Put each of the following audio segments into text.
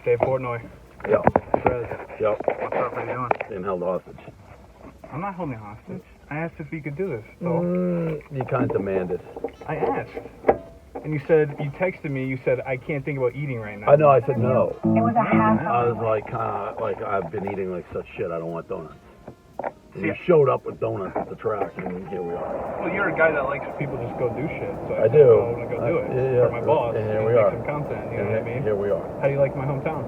Dave Portnoy. Yep. Fred. Yep. What's up? How you doing? Being held hostage. I'm not holding hostage. I asked if you could do this. You kind of demanded. I asked. And you texted me, you said, I can't think about eating right now. I know, I said no. It was a half I was like, I've been eating like such shit, I don't want donuts. And you showed up with donuts at the track, and here we are. Well, you're a guy that likes people just go do shit. So I do. I want to go do it. Yeah, for my boss. and here and we make are. some content, you know what I mean? Here we are. How do you like my hometown?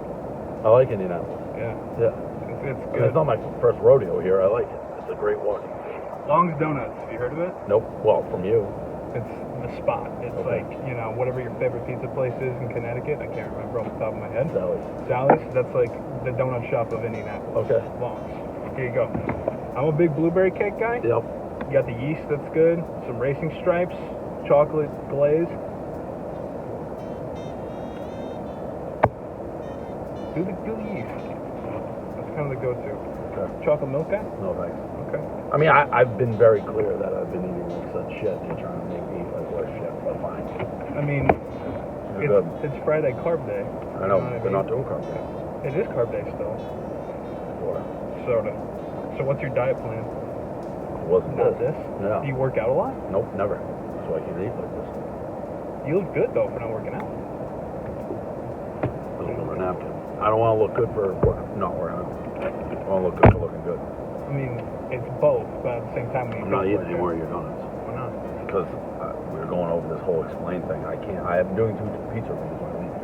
I like Indianapolis. Yeah. Yeah. It's I mean, good. it's not my first rodeo here. I like it. It's a great walk. Long's Donuts. Have you heard of it? Nope. Well, from you. It's the spot. It's Okay. like, whatever your favorite pizza place is in Connecticut. I can't remember off the top of my head. Sally's. That's like the donut shop of Indianapolis. Okay. Long's. Here you go. I'm a big blueberry cake guy. Yep. You got the yeast that's good. Some racing stripes. Chocolate glaze. Do the yeast. That's kind of the go-to. Okay. Chocolate milk guy? No thanks. Okay. I mean, I've been very clear that I've been eating like such shit. You're trying to make me eat like worse shit, but fine. I mean, You're good. it's Friday carb day. I know, what they're mean? not doing carb days. It is carb day still. Sort Sorta. of. So what's your diet plan? It wasn't Not good. this? Yeah. Do you work out a lot? Nope, never. That's why I can't eat like this. You look good though for not working out. Looking over a napkin. I don't want to look good for not working out. I want to look good for looking good. I mean, it's both, but at the same time, when you I'm not don't eating work any more out- of your donuts. Why not? Because we were going over this whole explain thing. I can't. I am doing 2 pizza reviews when I leave.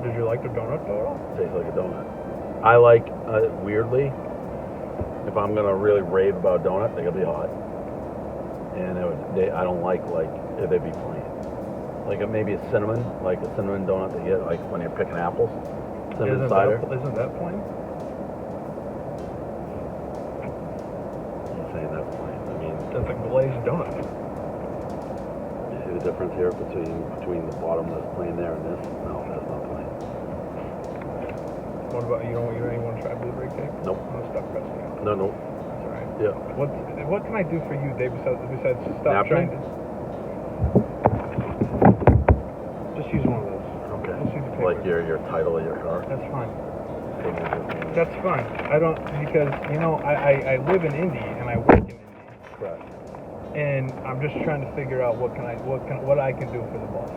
Did you like the donut though at all? Tastes like a donut. I like, weirdly, if I'm going to really rave about a donut, they got to be hot. And I don't like if they be plain. Like maybe a cinnamon donut that you get like when you're picking apples. Cinnamon cider. Isn't that plain? I'm saying that's plain. I mean, That's a glazed donut. you see the difference here between the bottom that's plain there and this? No, that's not plain. What about you? Don't you want to try blueberry cake? Nope. I'm gonna stop pressing you. No. That's all right. Yeah. What can I do for you, Dave? Besides stop Napkin? trying to. Just use one of those. Okay. Just use a paper. Like your title of your car. That's fine. That's fine. I don't because I live in Indy and I work in Indy. Correct. And I'm just trying to figure out what I can do for the boss.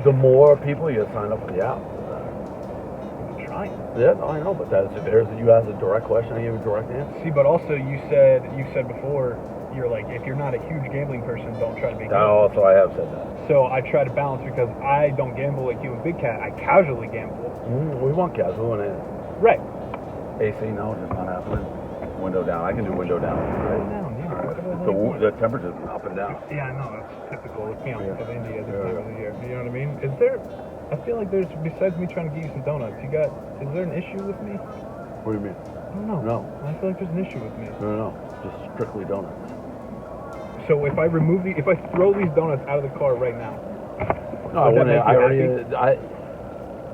The more people you sign up for the app. I'm trying. Yeah, no, I know, but you asked a direct question, I gave you a direct answer. See, but also you said before, you're like, if you're not a huge gambling person, don't try to be. Also, I have said that. So I try to balance because I don't gamble like you and Big Cat. I casually gamble. We want gas. We want it. Right. AC, no, just not happening. Window down. I can do window down. Right down, yeah. The temperature's up and down. Yeah, I know. It's typical of Yeah. of India this time of the year. You know what I mean? I feel like besides me trying to give you some donuts, is there an issue with me? What do you mean? I don't know. No. I feel like there's an issue with me. No. Just strictly donuts. So if I throw these donuts out of the car right now. No, I would that wouldn't. make you happy?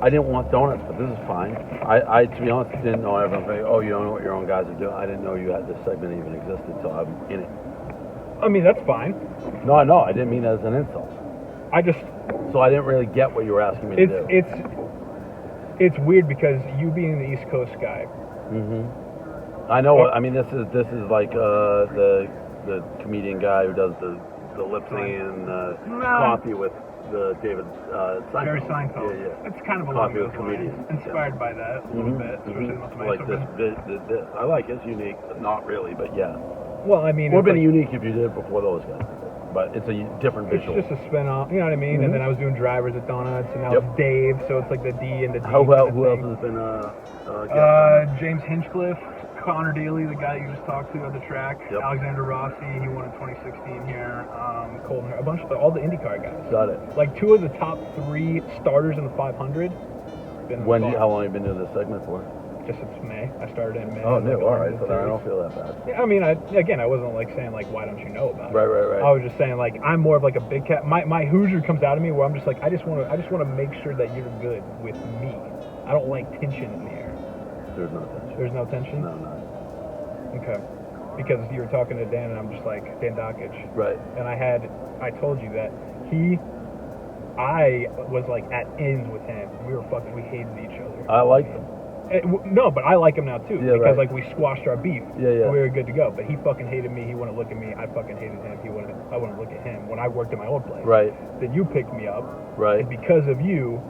I didn't want donuts, but this is fine. I to be honest, didn't know everyone. Oh, you don't know what your own guys are doing. I didn't know you had this segment even existed until I'm in it. I mean, that's fine. No, I know. I didn't mean that as an insult. So I didn't really get what you were asking me to do. It's weird because you being the East Coast guy. Mm-hmm. I know. I mean, this is like the comedian guy who does the lip singing coffee with the David Seinfeld. Jerry Seinfeld. Yeah. It's kind of along Coffee with those lines. comedians. Inspired by that a little bit, especially with my Like this. I like it. It's unique. Not really, but yeah. Well, I mean, It would have it's been unique if you did it before those guys. But it's a different It's visual. just a spin off, you know what I mean? And then I was doing drivers at Donuts, and now Yep. it's Dave, so it's like the D and the D. Who kind of else thing. has been James Hinchcliffe, Connor Daly, the guy you just talked to at the track, Yep. Alexander Rossi, he won in 2016 here, Colton, a bunch of all the IndyCar guys. Got it. Like 2 of the top 3 starters in the 500. Been in the car. How long have you been doing this segment for? Just since May. I started in May. Oh, Like, no, all right. in So the then I series. don't feel that bad. Yeah, I mean, I wasn't like saying like, why don't you know about it? Right. I was just saying like, I'm more of like a Big Cat. My Hoosier comes out of me where I'm just like, I just want to make sure that you're good with me. I don't like tension in the air. There's no tension. There's no tension. No. Okay. Because you were talking to Dan and I'm just like Dan Dockage. Right. And I told you that he I was like at ends with him. We hated each other. I liked him. No, but I like him now too Yeah, because right. like we squashed our beef. Yeah. We were good to go. But he fucking hated me. He wouldn't look at me. I fucking hated him. I wouldn't look at him when I worked at my old place. Right. Then you picked me up. Right. And because of you,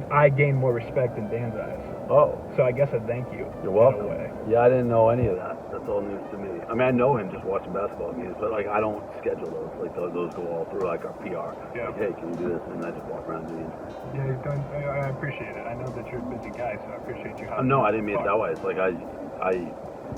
I gained more respect in Dan's eyes. Oh. So I guess I thank you. You're welcome. In a way. Yeah, I didn't know any of that. That's all news to me. I mean, I know him just watching basketball games, but like I don't schedule those. Like those go all through like our PR. Yeah. Like, hey, can you do this? And I just walk around doing it. Yeah, I appreciate it. I know that you're a busy guy, so I appreciate you. No, I didn't mean it that way. It's like I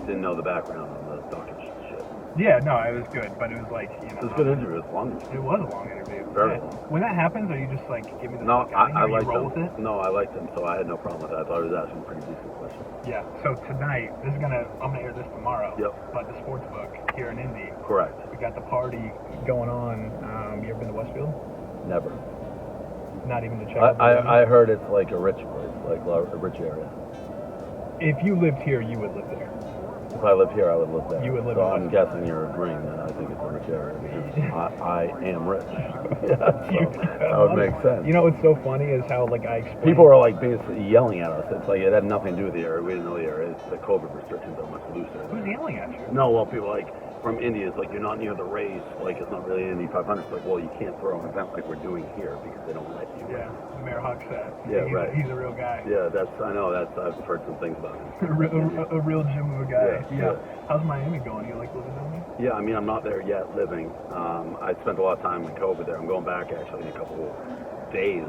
didn't know the background on the Tucker shit. Yeah, no, it was good, but it was like, you know. It was a good interview. It was long. It was a long interview. Very long. When that happens, are you just like, give me the No, fuck out of here, I you liked roll him. with it? No, I liked him, so I had no problem with that. I thought he was asking pretty decent questions. Yeah, so tonight, I'm gonna air this tomorrow. Yep. But the sports book here in Indy. Correct. We got the party going on. You ever been to Westfield? Never. Not even to check out the I heard it's like a rich place, like a rich area. If you lived here, you would live there. If I lived here, I would live there. You would live so in I'm guessing you're agreeing that I think it's a rich area because I am rich. Yeah, so that would make sense. You know what's so funny is how like I explained. People are like basically yelling at us. It's like it had nothing to do with the area. We didn't know the area. The COVID restrictions are much looser. Who's yelling at you? No, well, people like from India, it's like you're not near the race. Like it's not really Indy 500. It's like, well, you can't throw an event like we're doing here because they don't let you. Yeah, Mayor Hawk said. Yeah, right. He's a real guy. Yeah, I know. I've heard some things about him. a real gym of a guy. Yeah. How's Miami going? You like living down there? Yeah, I mean, I'm not there yet living. I spent a lot of time in COVID there. I'm going back actually in a couple days.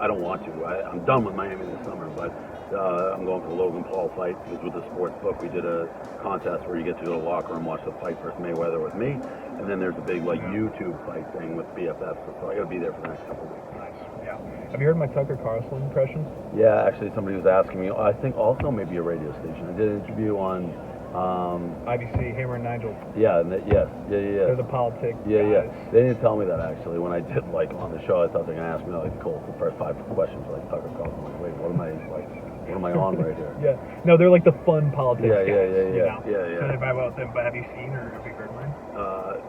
I don't want to. I'm done with Miami this summer, but I'm going for the Logan Paul fight because with the sports book we did a contest where you get to go to the locker room, watch the fight versus Mayweather with me, and then there's a big like YouTube fight thing with BFF. So I got to be there for the next couple of weeks. Nice. Yeah. Have you heard my Tucker Carlson impression? Yeah, actually somebody was asking me. I think also maybe a radio station. I did an interview on. IBC, Hammer and Nigel. Yeah, yes. They're the politics guys. Yeah. They didn't tell me that actually. When I did like on the show, I thought they were gonna ask me like the first 5 questions like Tucker Carlson. I'm like, wait, what am I on right here? Yeah. No, they're like the fun politics guys. Yeah. You know? Yeah. So they buy about them, but have you seen or have you heard mine?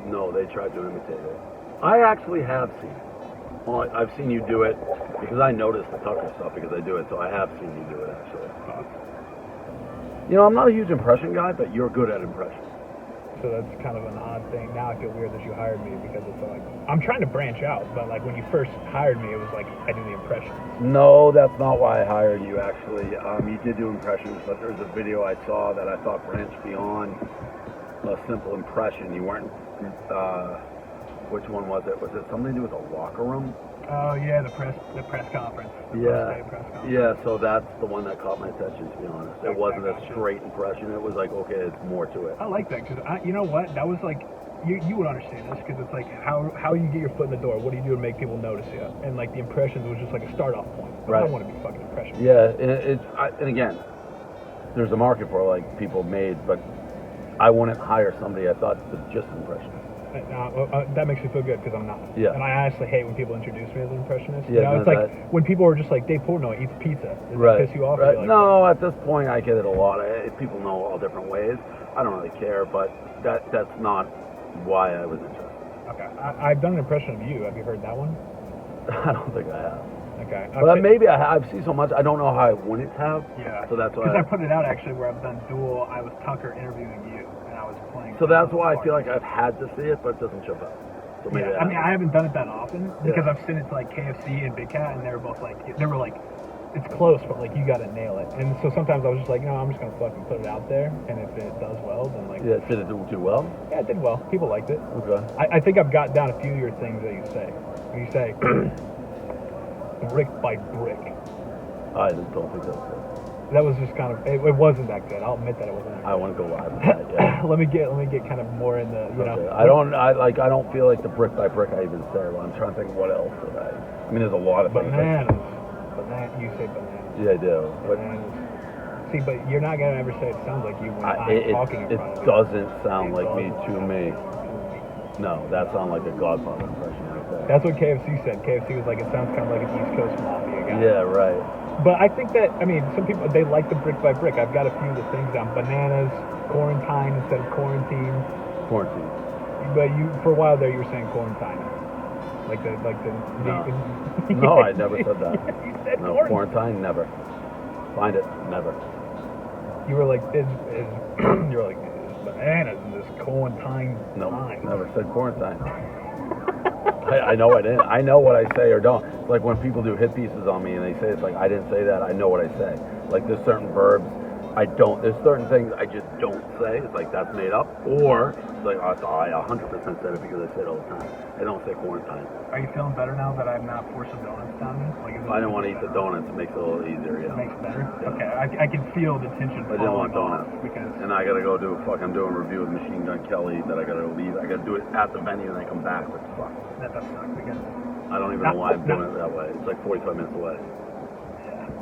No, they tried to imitate it. I actually have seen it. Well, I've seen you do it because I noticed the Tucker stuff because I do it, so I have seen you do it actually. You know, I'm not a huge impression guy, but you're good at impressions. So that's kind of an odd thing. Now I feel weird that you hired me because it's like, I'm trying to branch out, but like when you first hired me, it was like, I do the impressions. No, that's not why I hired you actually. You did do impressions, but there's a video I saw that I thought branched beyond a simple impression. You weren't, which one was it? Was it something to do with a locker room? Oh yeah, the press conference. Yeah. Press conference. Yeah, so that's the one that caught my attention, to be honest. It wasn't a gotcha. straight impression. It was like, okay, it's more to it. I like that because you know what? That was like, you would understand this because it's like how you get your foot in the door. What do you do to make people notice you? And like the impressions was just like a start off point. But Right. I don't want to be fucking impressions. Yeah, and again, there's a market for like people made, but I wouldn't hire somebody I thought was just an impression. That makes me feel good because I'm not. Yeah. And I honestly hate when people introduce me as an impressionist. Yeah, You know, no, it's like that- when people are just like, Dave Portnoy eats pizza. Does Right. that piss you off? Right. You're like, No, at this point I get it a lot. People know all different ways. I don't really care, but that's not why I was interested. Okay. I've done an impression of you. Have you heard that one? I don't think I have. Okay. But maybe I've seen so much. I don't know how I wouldn't have. Yeah. So that's why. Because I put it out actually where I've done dual. I was Tucker interviewing you, and I was playing. So that's why I feel like I've had to see it, but it doesn't jump out. So maybe Yeah. I mean, I haven't done it that often because Yeah. I've sent it to like KFC and Big Cat, and they were both like, it's close, but like you gotta nail it. And so sometimes I was just like, no, I'm just gonna fucking put it out there, and if it does well, then like. Yeah, did it do well? Yeah, it did well. People liked it. Okay. I think I've got down a few of your things that you say. When you say brick by brick. I just don't think that's good. That was just kind of it wasn't that good. I'll admit that it wasn't that good. I want to go live with that, yeah. let me get kind of more in the you know. Okay. I don't feel like the brick by brick I even said. I'm trying to think of what else did I mean, there's a lot of things. Bananas. You say bananas. Yeah, I do. But Bananas. See, but you're not gonna ever say it sounds like you when I'm talking in it front of you. doesn't sound It like me doesn't to sound me. like you. No, that sounds like a Godfather impression right there. That's what KFC said. KFC was like, it sounds kind of like an East Coast Mafia guy. Yeah, right. But I think that, I mean, some people, they like the brick by brick. I've got a few of the things down. Bananas, quarantine instead of quarantine. Quarantine. But for a while there, you were saying quarantine. No. No, I never said that. You said No, quarantine, never. Find it, never. You were like, is bananas in this quarantine No, time. never said quarantine. I know I didn't. I know what I say or don't. It's like when people do hit pieces on me and they say it's like I didn't say that. I know what I say. Like there's certain verbs I don't. There's certain things I just don't say. It's like that's made up. Or it's like I 100% said it because I say it all the time. I don't say quarantine. Are you feeling better now that I'm not forcing donuts down me? Like, I didn't want to eat the donuts. It makes it a little easier. Yeah. Makes it better. Yeah. Okay, I can feel the tension. I didn't want donuts because and I gotta go do I'm doing a review with Machine Gun Kelly that I gotta leave. I gotta do it at the venue and then come back. But fuck. that does suck because I don't even know why I'm doing it that way. It's like 45 minutes away.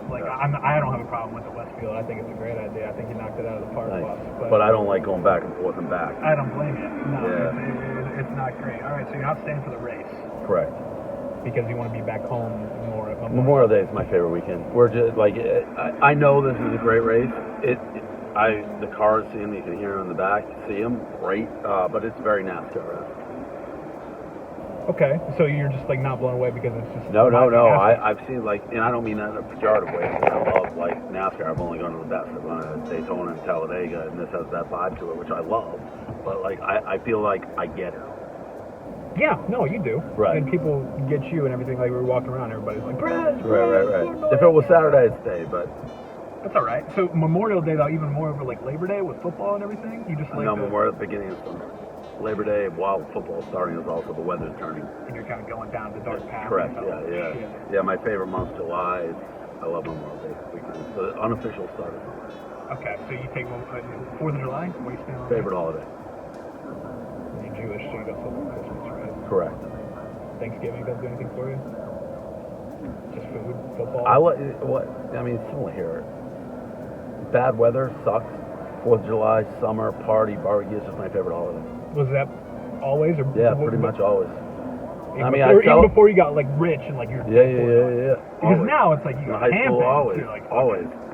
like Yeah. I don't have a problem with the Westfield. I think it's a great idea. I think you knocked it out of the park, Nice. boss. But I don't like going back and forth and back. I don't blame you. No, Yeah. it's not great. All right, so you're not staying for the race Correct. because you want to be back home more. Memorial Day is my favorite weekend. We're just like I know this is a great race. The cars see him. You can hear him in the back. See him, great. But it's very NASCAR. Okay, so you're just like not blown away because it's just No. I've seen like, and I don't mean that in a pejorative way. I love like NASCAR. I've only gone to the best. I've gone to Daytona and Talladega, and this has that vibe to it, which I love. But like, I feel like I get it. Yeah, no, you do. Right. And people get you and everything. Like we were walking around, everybody's like, Brad. Right. If it was Saturday, I'd stay, but That's all right. So Memorial Day, though, even more over like Labor Day with football and everything. You just like no, Memorial beginning of summer. Labor Day, while football starting, is also the weather's turning. and you're kind of going down the dark path. Correct. and all that Yeah. shit. Yeah, my favorite month, July. I love Memorial Day weekend. It's the unofficial start of summer. Okay, so you take 4th of July. What are you staying on? Favorite holiday. You're Jewish, so you don't celebrate Christmas, right? Correct. Thanksgiving doesn't do anything for you. Just food, football. I like what I mean. Similar here. Bad weather sucks. 4th of July, summer, party, barbecue is just my favorite holiday. Was that always? Or Yeah, pretty much always. Even before you got like rich and like you're. Yeah. Because Always. now it's like you In got high school, handbags, always, you're like,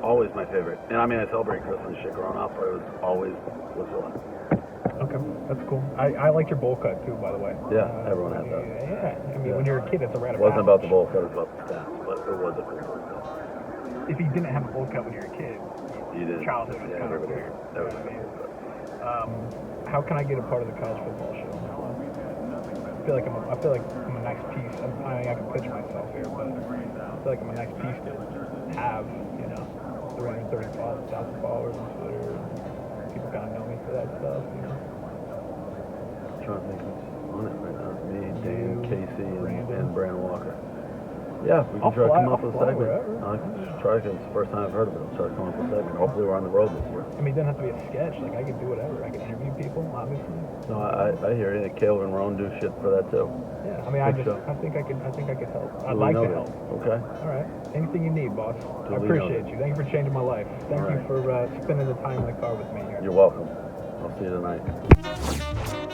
always my favorite. And I mean, I celebrate Christmas and shit growing up, but it was always 4th of July. Okay, that's cool. I liked your bowl cut too, by the way. Yeah, everyone had that. Yeah, I mean, Yeah. when you're a kid, it's a rite It of wasn't about the passage. bowl cut, it was about the stats, but it was a cool bowl cut. If you didn't have a bowl cut when you were a kid, You did. childhood was Yeah, kind of everybody. weird. Everybody. How can I get a part of the college football show? I feel like I'm a nice piece. I can pitch myself here, but I feel like I'm a nice piece to have. 335,000 followers on Twitter. People kind of know me for that stuff. I'm trying to think who's on it right now. Me, Dan, Casey, and Brandon Walker. Yeah, we can try to come up with a segment. I can just try because it's the first time I've heard of it. I'll try to come up with a segment. Hopefully we're on the road this year. I mean, it doesn't have to be a sketch. Like, I can do whatever. I can interview people, obviously. No, I hear you. Caleb and Roan do shit for that too. Yeah, I mean, I think I could help. I'd like to help. Okay. All right. Anything you need, boss. I Duly appreciate noted. you. Thank you for changing my life. Thank All you right. for spending the time in the car with me here. You're welcome. I'll see you tonight.